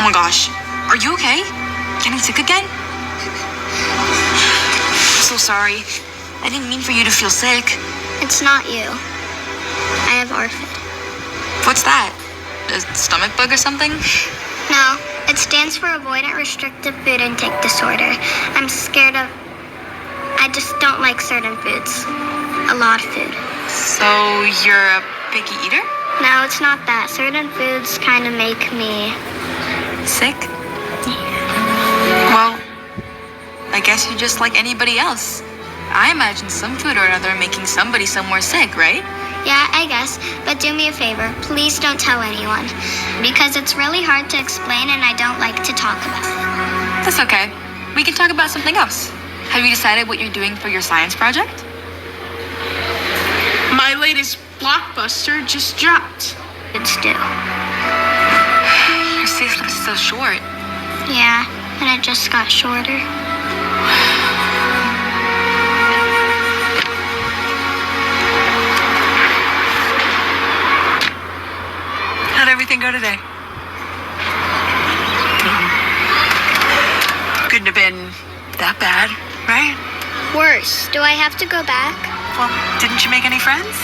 my gosh. Are you okay? Getting sick again? I'm so sorry. I didn't mean for you to feel sick. It's not you. I have orphan. What's that? A stomach bug or something? No, it stands for avoidant restrictive food intake disorder. I'm scared of... I just don't like certain foods. A lot of food. So you're a picky eater? No, it's not that. Certain foods kind of make me... Sick? Well, I guess you're just like anybody else. I imagine some food or another making somebody somewhere sick, right? Yeah, I guess. But do me a favor. Please don't tell anyone. Because it's really hard to explain and I don't like to talk about it. That's okay. We can talk about something else. Have you decided what you're doing for your science project? My latest blockbuster just dropped. It's due. Your sleep is so short. Yeah, and it just got shorter. How'd everything go today? Couldn't have been that bad, right? Worse. Do I have to go back? Well, didn't you make any friends?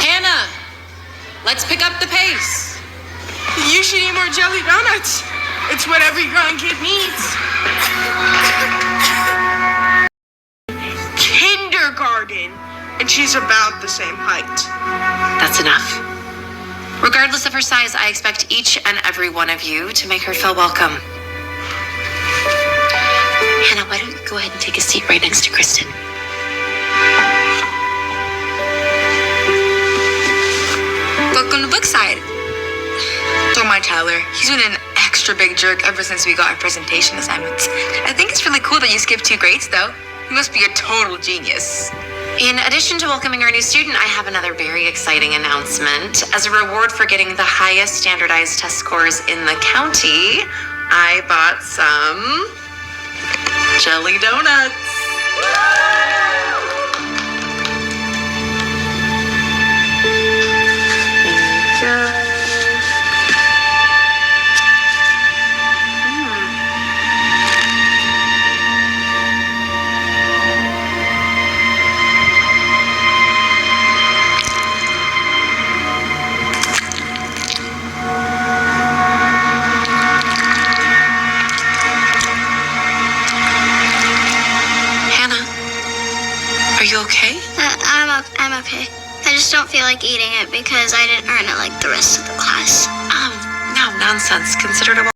Hannah, let's pick up the pace. You should eat more jelly donuts. It's what every growing kid needs. Kindergarten. And she's about the same height. That's enough. Regardless of her size, I expect each and every one of you to make her feel welcome. Hannah, why don't you go ahead and take a seat right next to Kristen? Look on the book side. Don't mind Tyler. He's been an extra big jerk ever since we got our presentation assignments. I think it's really cool that you skipped 2 grades, though. You must be a total genius. In addition to welcoming our new student, I have another very exciting announcement. As a reward for getting the highest standardized test scores in the county, I bought some jelly donuts. Are you okay? I'm okay. I just don't feel like eating it because I didn't earn it like the rest of the class. No nonsense. Consider it a